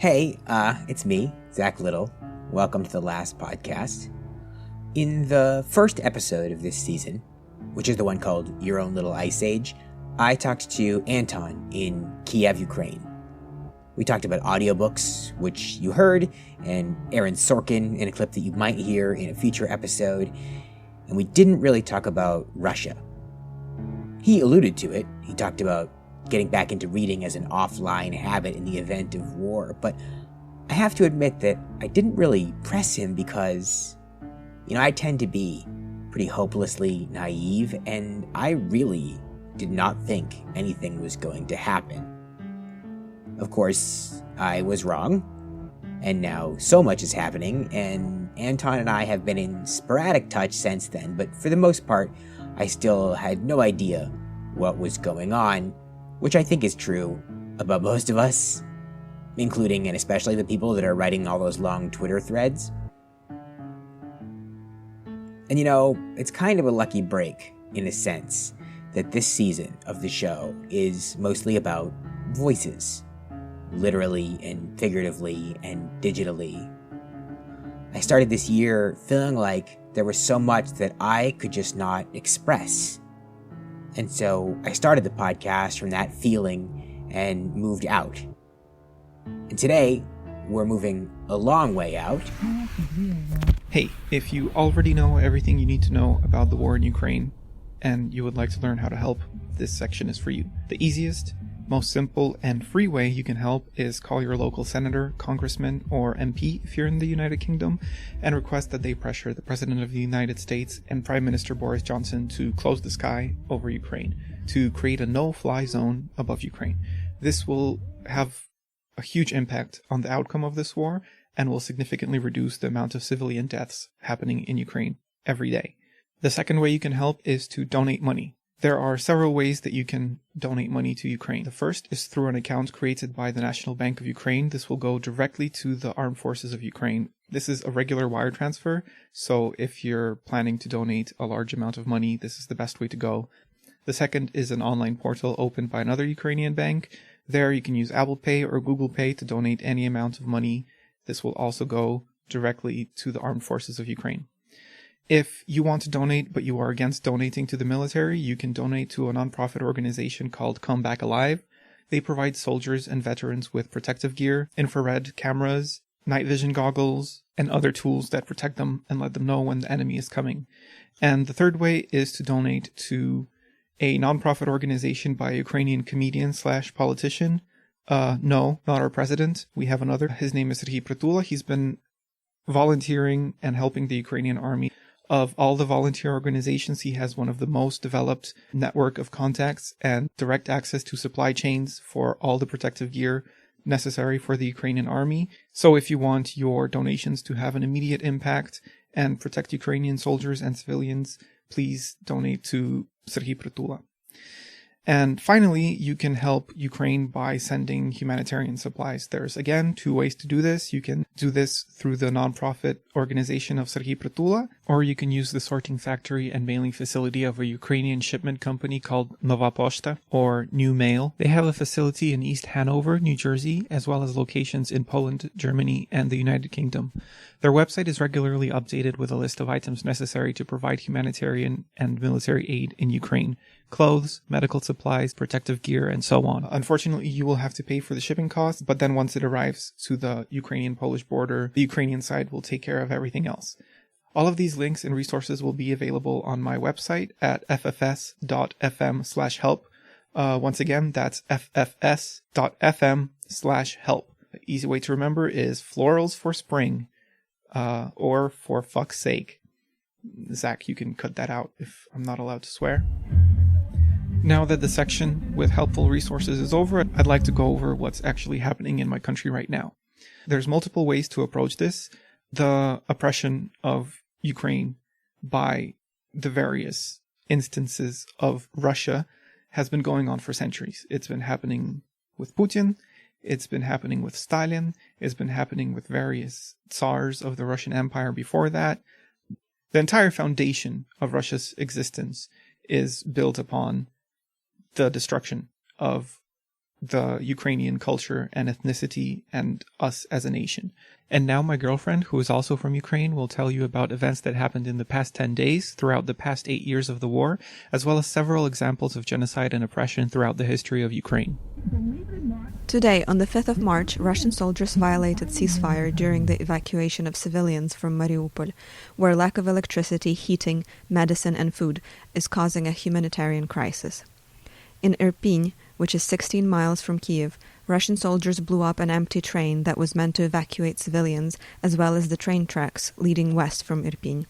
Hey, it's me, Zach Little. Welcome to the last podcast. In the first episode of this season, which is the one called Your Own Little Ice Age, I talked to Anton in Kiev, Ukraine. We talked about audiobooks, which you heard, and Aaron Sorkin in a clip that you might hear in a future episode, and we didn't really talk about Russia. He alluded to it. He talked about getting back into reading as an offline habit in the event of war, but I have to admit that I didn't really press him because, I tend to be pretty hopelessly naive, and I really did not think anything was going to happen. Of course, I was wrong, and now so much is happening, and Anton and I have been in sporadic touch since then, but for the most part, I still had no idea what was going on, which I think is true about most of us, including and especially the people that are writing all those long Twitter threads. And it's kind of a lucky break, in a sense, that this season of the show is mostly about voices, literally and figuratively and digitally. I started this year feeling like there was so much that I could just not express. And so I started the podcast from that feeling and moved out. And today, we're moving a long way out. Hey, if you already know everything you need to know about the war in Ukraine, and you would like to learn how to help, this section is for you. The easiest, most simple, and free way you can help is call your local senator, congressman, or MP if you're in the United Kingdom, and request that they pressure the President of the United States and Prime Minister Boris Johnson to close the sky over Ukraine, to create a no-fly zone above Ukraine. This will have a huge impact on the outcome of this war, and will significantly reduce the amount of civilian deaths happening in Ukraine every day. The second way you can help is to donate money. There are several ways that you can donate money to Ukraine. The first is through an account created by the National Bank of Ukraine. This will go directly to the armed forces of Ukraine. This is a regular wire transfer, so if you're planning to donate a large amount of money, this is the best way to go. The second is an online portal opened by another Ukrainian bank. There you can use Apple Pay or Google Pay to donate any amount of money. This will also go directly to the armed forces of Ukraine. If you want to donate, but you are against donating to the military, you can donate to a nonprofit organization called Come Back Alive. They provide soldiers and veterans with protective gear, infrared cameras, night vision goggles, and other tools that protect them and let them know when the enemy is coming. And the third way is to donate to a nonprofit organization by a Ukrainian comedian/politician. No, not our president. We have another. His name is Serhiy Prytula. He's been volunteering and helping the Ukrainian army. Of all the volunteer organizations, he has one of the most developed network of contacts and direct access to supply chains for all the protective gear necessary for the Ukrainian army. So if you want your donations to have an immediate impact and protect Ukrainian soldiers and civilians, please donate to Serhiy Prytula. And finally, you can help Ukraine by sending humanitarian supplies. There's, again, two ways to do this. You can do this through the nonprofit organization of Serhiy Prytula, or you can use the sorting factory and mailing facility of a Ukrainian shipment company called Nova Poshta, or New Mail. They have a facility in East Hanover, New Jersey, as well as locations in Poland, Germany, and the United Kingdom. Their website is regularly updated with a list of items necessary to provide humanitarian and military aid in Ukraine. Clothes, medical supplies, protective gear, and so on. Unfortunately, you will have to pay for the shipping costs, but then once it arrives to the Ukrainian-Polish border, the Ukrainian side will take care of everything else. All of these links and resources will be available on my website at ffs.fm/help. Once again, that's ffs.fm/help. The easy way to remember is florals for spring, or for fuck's sake. Zach, you can cut that out if I'm not allowed to swear. Now that the section with helpful resources is over, I'd like to go over what's actually happening in my country right now. There's multiple ways to approach this. The oppression of Ukraine by the various instances of Russia has been going on for centuries. It's been happening with Putin. It's been happening with Stalin. It's been happening with various Tsars of the Russian Empire before that. The entire foundation of Russia's existence is built upon the destruction of the Ukrainian culture and ethnicity and us as a nation. And now my girlfriend, who is also from Ukraine, will tell you about events that happened in the past 10 days throughout the past 8 years of the war, as well as several examples of genocide and oppression throughout the history of Ukraine. Today, on the 5th of March, Russian soldiers violated ceasefire during the evacuation of civilians from Mariupol, where lack of electricity, heating, medicine and food is causing a humanitarian crisis. In Irpin, which is 16 miles from Kiev, Russian soldiers blew up an empty train that was meant to evacuate civilians, as well as the train tracks leading west from Irpin.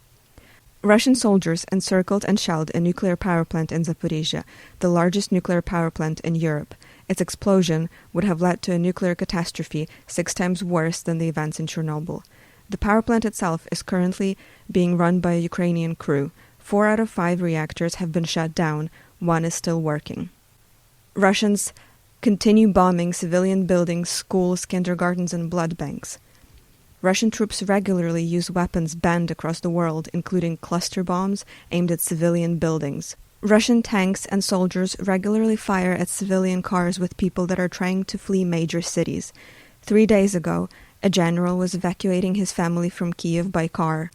Russian soldiers encircled and shelled a nuclear power plant in Zaporizhia, the largest nuclear power plant in Europe. Its explosion would have led to a nuclear catastrophe 6 times worse than the events in Chernobyl. The power plant itself is currently being run by a Ukrainian crew. 4 out of 5 reactors have been shut down, 1 is still working. Russians continue bombing civilian buildings, schools, kindergartens, and blood banks. Russian troops regularly use weapons banned across the world, including cluster bombs aimed at civilian buildings. Russian tanks and soldiers regularly fire at civilian cars with people that are trying to flee major cities. 3 days ago, a general was evacuating his family from Kiev by car.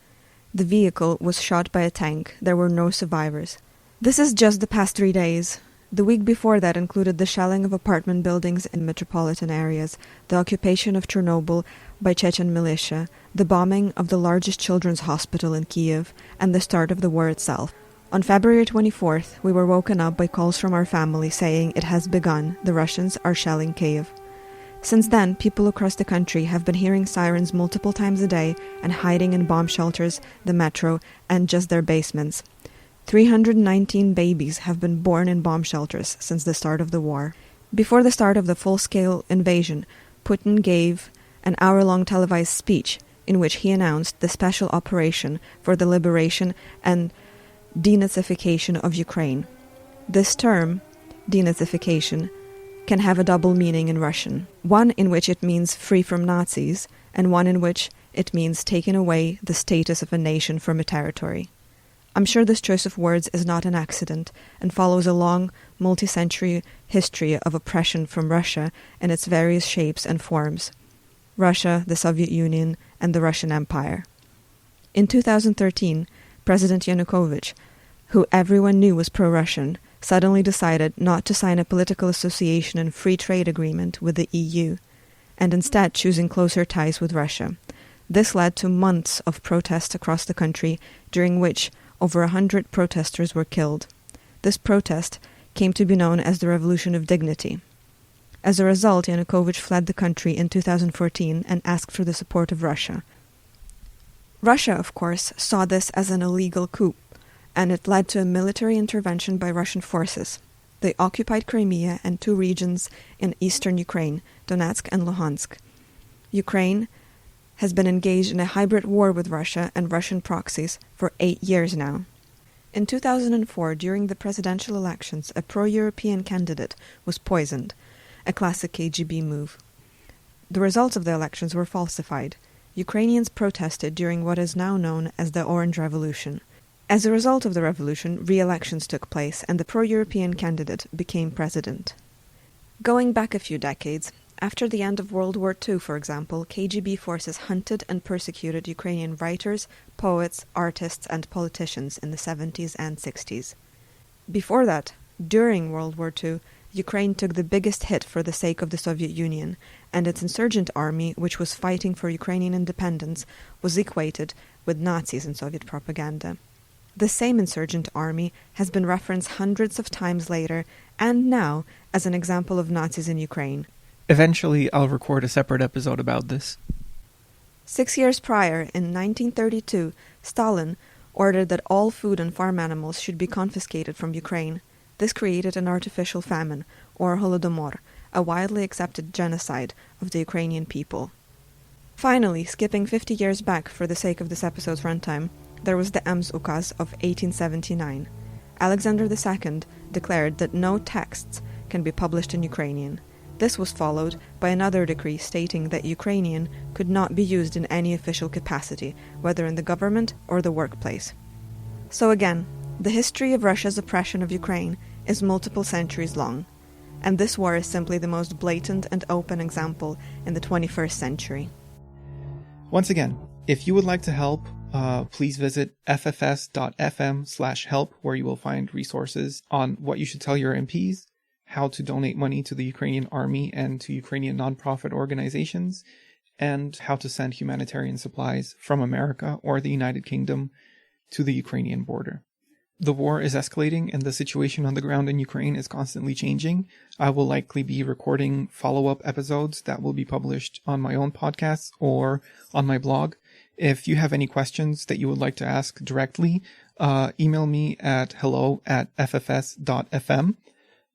The vehicle was shot by a tank. There were no survivors. This is just the past 3 days. The week before that included the shelling of apartment buildings in metropolitan areas, the occupation of Chernobyl by Chechen militia, the bombing of the largest children's hospital in Kiev, and the start of the war itself. On February 24th, we were woken up by calls from our family saying it has begun, the Russians are shelling Kiev. Since then, people across the country have been hearing sirens multiple times a day and hiding in bomb shelters, the metro, and just their basements. 319 babies have been born in bomb shelters since the start of the war. Before the start of the full-scale invasion, Putin gave an hour-long televised speech in which he announced the special operation for the liberation and denazification of Ukraine. This term, denazification, can have a double meaning in Russian. One in which it means free from Nazis, and one in which it means taking away the status of a nation from a territory. I'm sure this choice of words is not an accident and follows a long, multi-century history of oppression from Russia in its various shapes and forms. Russia, the Soviet Union, and the Russian Empire. In 2013, President Yanukovych, who everyone knew was pro-Russian, suddenly decided not to sign a political association and free trade agreement with the EU, and instead choosing closer ties with Russia. This led to months of protests across the country, during which over 100 protesters were killed. This protest came to be known as the Revolution of Dignity. As a result, Yanukovych fled the country in 2014 and asked for the support of Russia. Russia, of course, saw this as an illegal coup, and it led to a military intervention by Russian forces. They occupied Crimea and 2 regions in eastern Ukraine, Donetsk and Luhansk. Ukraine has been engaged in a hybrid war with Russia and Russian proxies for 8 years now. In 2004, during the presidential elections, a pro-European candidate was poisoned, a classic KGB move. The results of the elections were falsified. Ukrainians protested during what is now known as the Orange Revolution. As a result of the revolution, re-elections took place and the pro-European candidate became president. Going back a few decades, after the end of World War II, for example, KGB forces hunted and persecuted Ukrainian writers, poets, artists, and politicians in the 70s and 60s. Before that, during World War II, Ukraine took the biggest hit for the sake of the Soviet Union, and its insurgent army, which was fighting for Ukrainian independence, was equated with Nazis in Soviet propaganda. The same insurgent army has been referenced hundreds of times later and now as an example of Nazis in Ukraine. Eventually, I'll record a separate episode about this. 6 years prior, in 1932, Stalin ordered that all food and farm animals should be confiscated from Ukraine. This created an artificial famine, or Holodomor, a widely accepted genocide of the Ukrainian people. Finally, skipping 50 years back for the sake of this episode's runtime, there was the Ems Ukaz of 1879. Alexander II declared that no texts can be published in Ukrainian. This was followed by another decree stating that Ukrainian could not be used in any official capacity, whether in the government or the workplace. So again, the history of Russia's oppression of Ukraine is multiple centuries long. And this war is simply the most blatant and open example in the 21st century. Once again, if you would like to help, please visit ffs.fm/help, where you will find resources on what you should tell your MPs, how to donate money to the Ukrainian army and to Ukrainian nonprofit organizations, and how to send humanitarian supplies from America or the United Kingdom to the Ukrainian border. The war is escalating and the situation on the ground in Ukraine is constantly changing. I will likely be recording follow-up episodes that will be published on my own podcasts or on my blog. If you have any questions that you would like to ask directly, email me at hello@ffs.fm.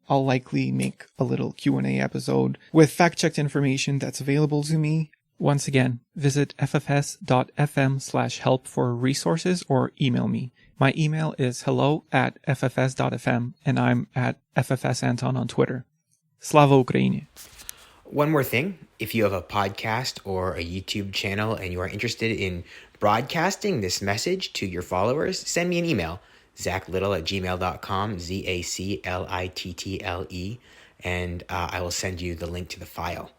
I'll likely make a little Q&A episode with fact-checked information that's available to me. Once again, visit ffs.fm/help for resources or email me. My email is hello@ffs.fm and I'm at ffsanton on Twitter. Slava Ukraini! One more thing, if you have a podcast or a YouTube channel and you are interested in broadcasting this message to your followers, send me an email, zachlittle@gmail.com, ZACLITTLE, and I will send you the link to the file.